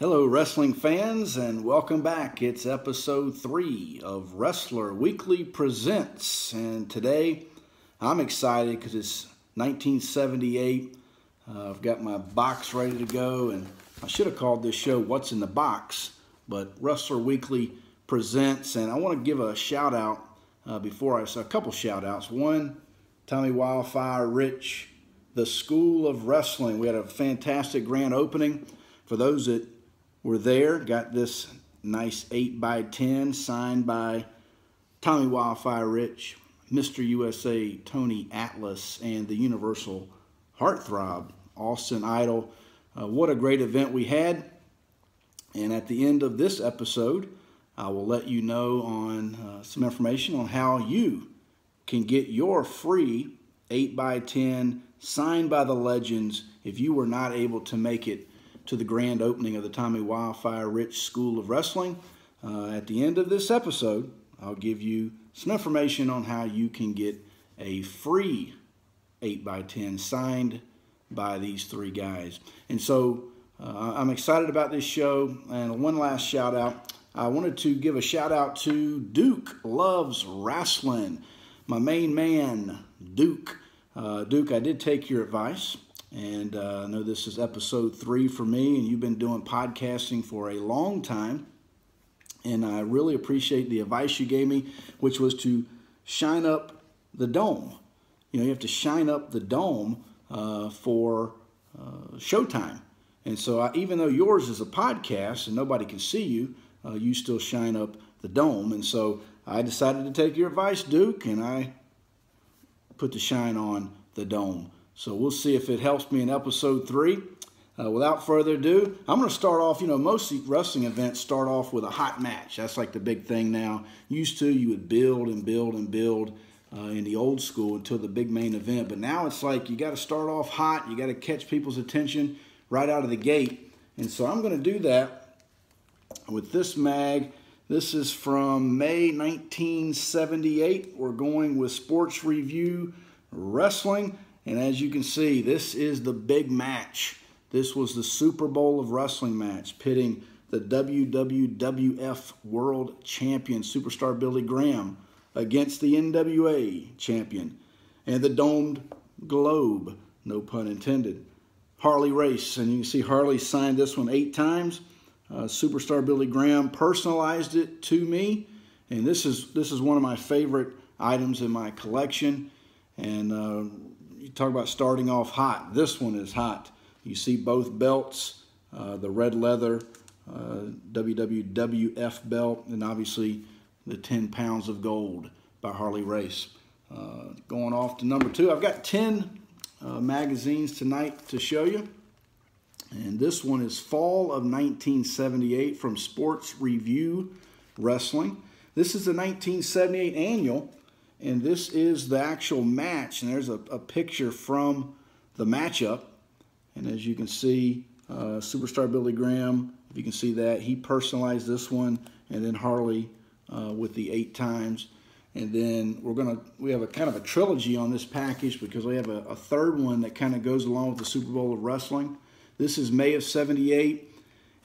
Hello, wrestling fans, and welcome back. It's episode 3 of Wrestler Weekly Presents, and today I'm excited because it's 1978. I've got my box ready to go, and I should have called this show What's in the Box, but Wrestler Weekly Presents, and I want to give a shout out a couple shout outs. One, Tommy Wildfire, Rich, the School of Wrestling. We had a fantastic grand opening. For those that were there, got this nice 8x10 signed by Tommy Wildfire Rich, Mr. USA Tony Atlas, and the Universal Heartthrob Austin Idol. What a great event we had. And at the end of this episode, I will let you know on some information on how you can get your free 8x10 signed by the legends if you were not able to make it to the grand opening of the Tommy Wildfire Rich School of Wrestling. At the end of this episode, I'll give you some information on how you can get a free 8x10 signed by these three guys. And so I'm excited about this show. And one last shout out. I wanted to give a shout out to Duke Loves Wrestling. My main man, Duke. Duke, I did take your advice. And I know this is episode 3 for me, and you've been doing podcasting for a long time. And I really appreciate the advice you gave me, which was to shine up the dome. You know, you have to shine up the dome for showtime. And so even though yours is a podcast and nobody can see you, you still shine up the dome. And so I decided to take your advice, Duke, and I put the shine on the dome. So we'll see if it helps me in episode 3. Without further ado, I'm going to start off, most wrestling events start off with a hot match. That's like the big thing now. Used to, you would build and build and build in the old school until the big main event. But now it's like you got to start off hot. You got to catch people's attention right out of the gate. And so I'm going to do that with this mag. This is from May 1978. We're going with Sports Review Wrestling. And as you can see, this is the big match. This was the Super Bowl of wrestling match, pitting the WWF World Champion, Superstar Billy Graham, against the NWA Champion, and the Domed Globe, no pun intended, Harley Race. And you can see Harley signed this one 8 times. Superstar Billy Graham personalized it to me. And this is one of my favorite items in my collection. And you talk about starting off hot. This one is hot. You see both belts, the red leather WWF belt, and obviously the 10 pounds of gold by Harley Race. Going off to number 2, I've got 10 magazines tonight to show you. And this one is Fall of 1978 from Sports Review Wrestling. This is the 1978 annual. And this is the actual match, and there's a picture from the matchup. And as you can see, Superstar Billy Graham, if you can see that, he personalized this one, and then Harley with the 8 times. And then we have a kind of a trilogy on this package because we have a third one that kind of goes along with the Super Bowl of Wrestling. This is May of '78,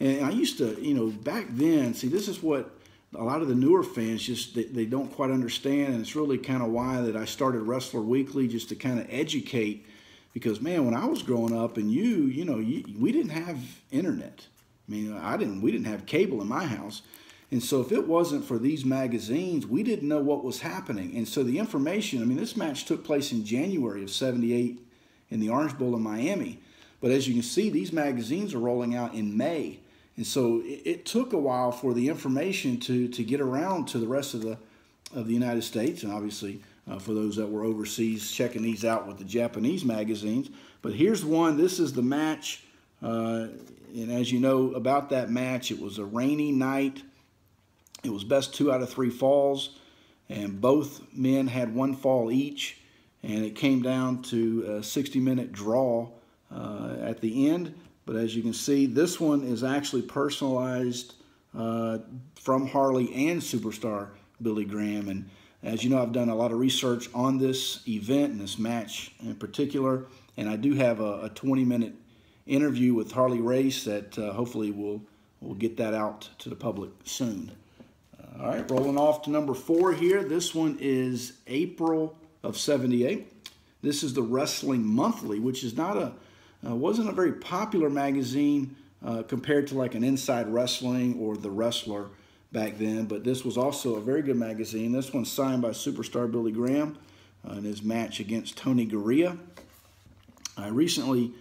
and I used to, back then, see, this is what a lot of the newer fans just they don't quite understand, and it's really kind of why that I started Wrestler Weekly, just to kind of educate. Because man, when I was growing up, and we didn't have internet. I mean, we didn't have cable in my house, and so if it wasn't for these magazines, we didn't know what was happening. And so the information, this match took place in January of '78 in the Orange Bowl in Miami, but as you can see, these magazines are rolling out in May. And so it took a while for the information to get around to the rest of the United States, and obviously for those that were overseas checking these out with the Japanese magazines. But here's one. This is the match, and as you know about that match, it was a rainy night. It was best 2 out of 3 falls, and both men had 1 fall each, and it came down to a 60-minute draw at the end. But as you can see, this one is actually personalized from Harley and Superstar Billy Graham. And as you know, I've done a lot of research on this event and this match in particular. And I do have a 20-minute interview with Harley Race that hopefully will we'll get that out to the public soon. All right, rolling off to number 4 here. This one is April of '78. This is the Wrestling Monthly, which is not wasn't a very popular magazine compared to like an Inside Wrestling or The Wrestler back then, but this was also a very good magazine. This one's signed by Superstar Billy Graham in his match against Tony Garea. I recently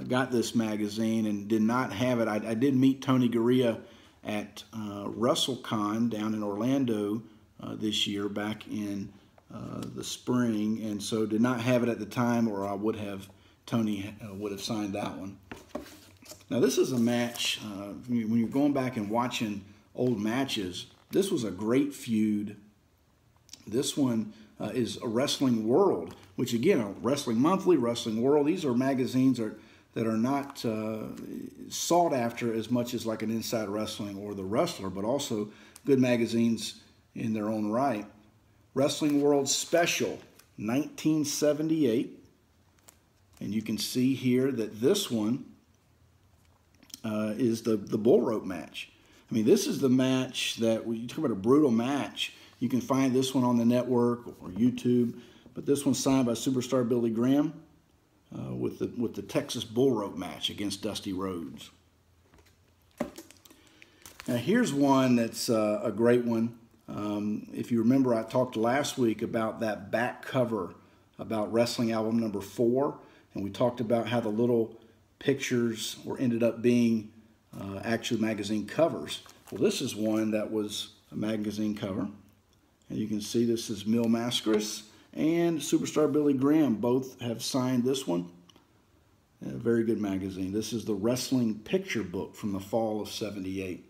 got this magazine and did not have it. I did meet Tony Garea at WrestleCon down in Orlando this year, back in the spring, and so did not have it at the time, or I would have, Tony would have signed that one. Now this is a match, when you're going back and watching old matches, this was a great feud. This one is a Wrestling World, which again, a Wrestling Monthly, Wrestling World, these are magazines that are not sought after as much as like an Inside Wrestling or The Wrestler, but also good magazines in their own right. Wrestling World Special, 1978. And you can see here that this one is the bull rope match. I mean, this is the match that, when you talk about a brutal match, you can find this one on the network or YouTube, but this one's signed by Superstar Billy Graham with the Texas bull rope match against Dusty Rhodes. Now here's one that's a great one. If you remember, I talked last week about that back cover about Wrestling Album number 4, and we talked about how the little pictures ended up being actual magazine covers. Well, this is one that was a magazine cover, and you can see this is Mil Mascaras and Superstar Billy Graham. Both have signed this one. A very good magazine. This is the Wrestling Picture Book from the fall of '78.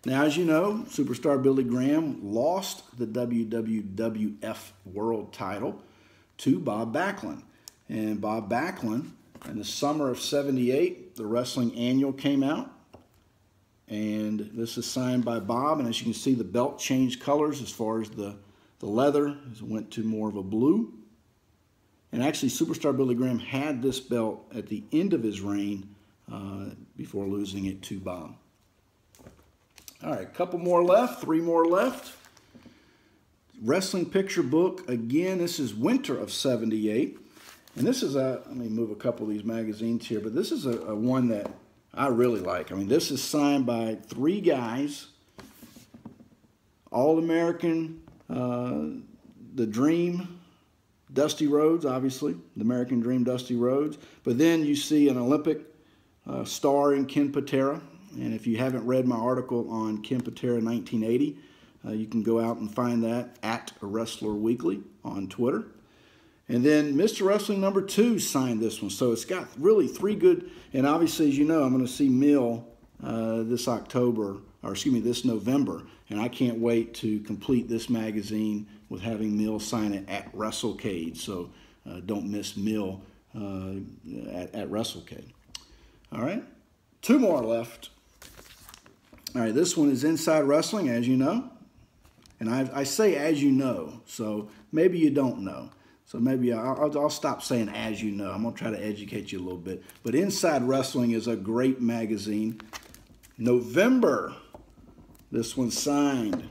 Now, as you know, Superstar Billy Graham lost the WWF World title to Bob Backlund. And Bob Backlund, in the summer of '78, the Wrestling Annual came out. And this is signed by Bob. And as you can see, the belt changed colors as far as the leather. It went to more of a blue. And actually, Superstar Billy Graham had this belt at the end of his reign before losing it to Bob. All right, a couple more left, 3 more left. Wrestling Picture Book, again, this is winter of '78. And this is let me move a couple of these magazines here, but this is a one that I really like. I mean, this is signed by 3 guys, All-American, the Dream, Dusty Rhodes, obviously, the American Dream, Dusty Rhodes. But then you see an Olympic star in Ken Patera. And if you haven't read my article on Ken Patera 1980, you can go out and find that at Wrestler Weekly on Twitter. And then Mr. Wrestling number 2 signed this one. So it's got really 3 good, and obviously, as you know, I'm going to see Mil this November. And I can't wait to complete this magazine with having Mil sign it at WrestleCade. So don't miss Mil at WrestleCade. All right, 2 more left. All right, this one is Inside Wrestling, as you know. And I say as you know, so maybe you don't know. So maybe I'll stop saying as you know. I'm going to try to educate you a little bit. But Inside Wrestling is a great magazine. November, this one's signed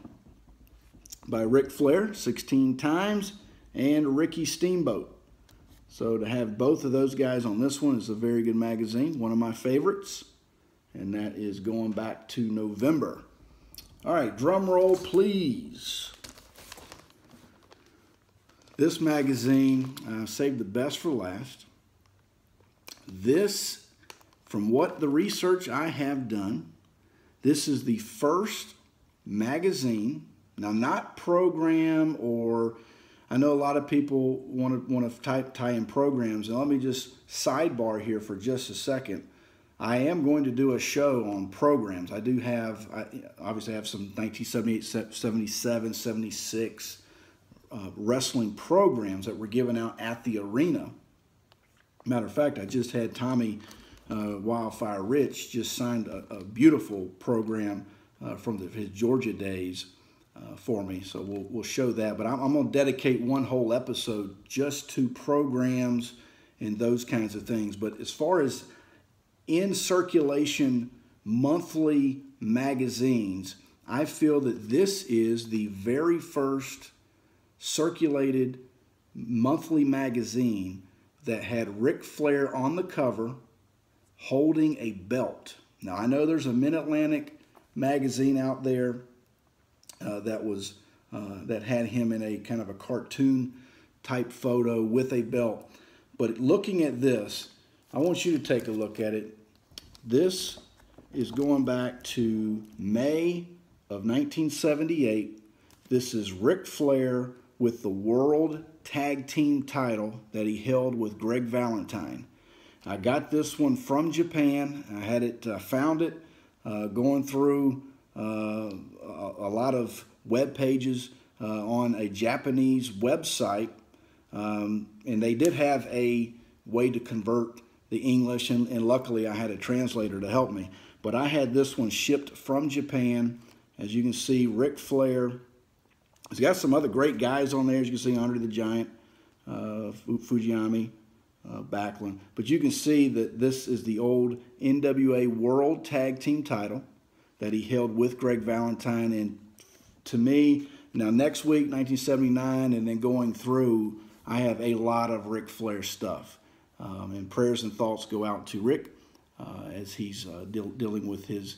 by Ric Flair 16 times and Ricky Steamboat. So to have both of those guys on this one is a very good magazine, one of my favorites. And that is going back to November. All right, drum roll, please. This magazine, saved the best for last. This, from what the research I have done, this is the first magazine, now not program, or I know a lot of people want to tie in programs. And let me just sidebar here for just a second. I am going to do a show on programs. I do have, obviously I have some 1978, 77, 76 wrestling programs that were given out at the arena. Matter of fact, I just had Tommy Wildfire Rich just signed a beautiful program from his Georgia days for me. So we'll show that. But I'm going to dedicate one whole episode just to programs and those kinds of things. But as far as in circulation monthly magazines, I feel that this is the very first circulated monthly magazine that had Ric Flair on the cover holding a belt. Now, I know there's a Mid-Atlantic magazine out there that had him in a kind of a cartoon type photo with a belt. But looking at this, I want you to take a look at it. This is going back to May of 1978. This is Ric Flair with the World Tag Team title that he held with Greg Valentine. I got this one from Japan. I had it, found it going through a lot of web pages on a Japanese website, and they did have a way to convert the English, and luckily I had a translator to help me. But I had this one shipped from Japan. As you can see, Ric Flair. He's got some other great guys on there, as you can see, Andre the Giant, Fujiyami, Backlund. But you can see that this is the old NWA World Tag Team title that he held with Greg Valentine. And to me, now next week, 1979, and then going through, I have a lot of Ric Flair stuff. And prayers and thoughts go out to Rick as he's dealing with his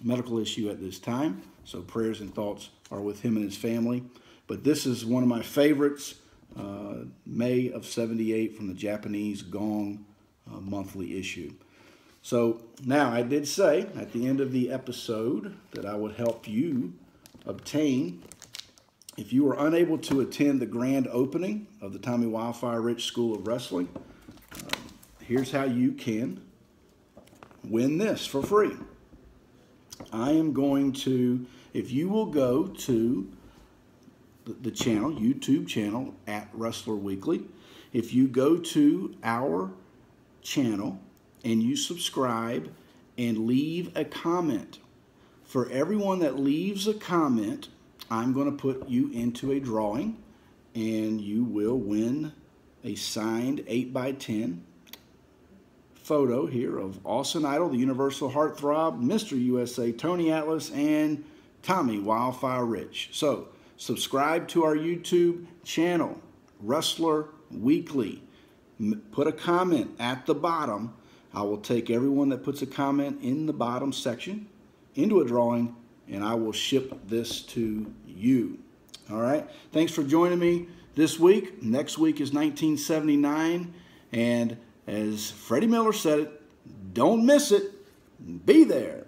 medical issue at this time. So prayers and thoughts are with him and his family. But this is one of my favorites, May of '78 from the Japanese Gong monthly issue. So now I did say at the end of the episode that I would help you obtain, if you were unable to attend the grand opening of the Tommy Wildfire Rich School of Wrestling, here's how you can win this for free. I am going to, if you will go to the channel, YouTube channel at Wrestler Weekly, if you go to our channel and you subscribe and leave a comment, for everyone that leaves a comment, I'm going to put you into a drawing and you will win a signed 8x10 photo here of Austin Idol, the Universal Heartthrob, Mr. USA, Tony Atlas, and Tommy Wildfire Rich. So subscribe to our YouTube channel, Wrestler Weekly. Put a comment at the bottom. I will take everyone that puts a comment in the bottom section into a drawing, and I will ship this to you. All right. Thanks for joining me this week. Next week is 1979, and as Freddie Miller said it, don't miss it. Be there.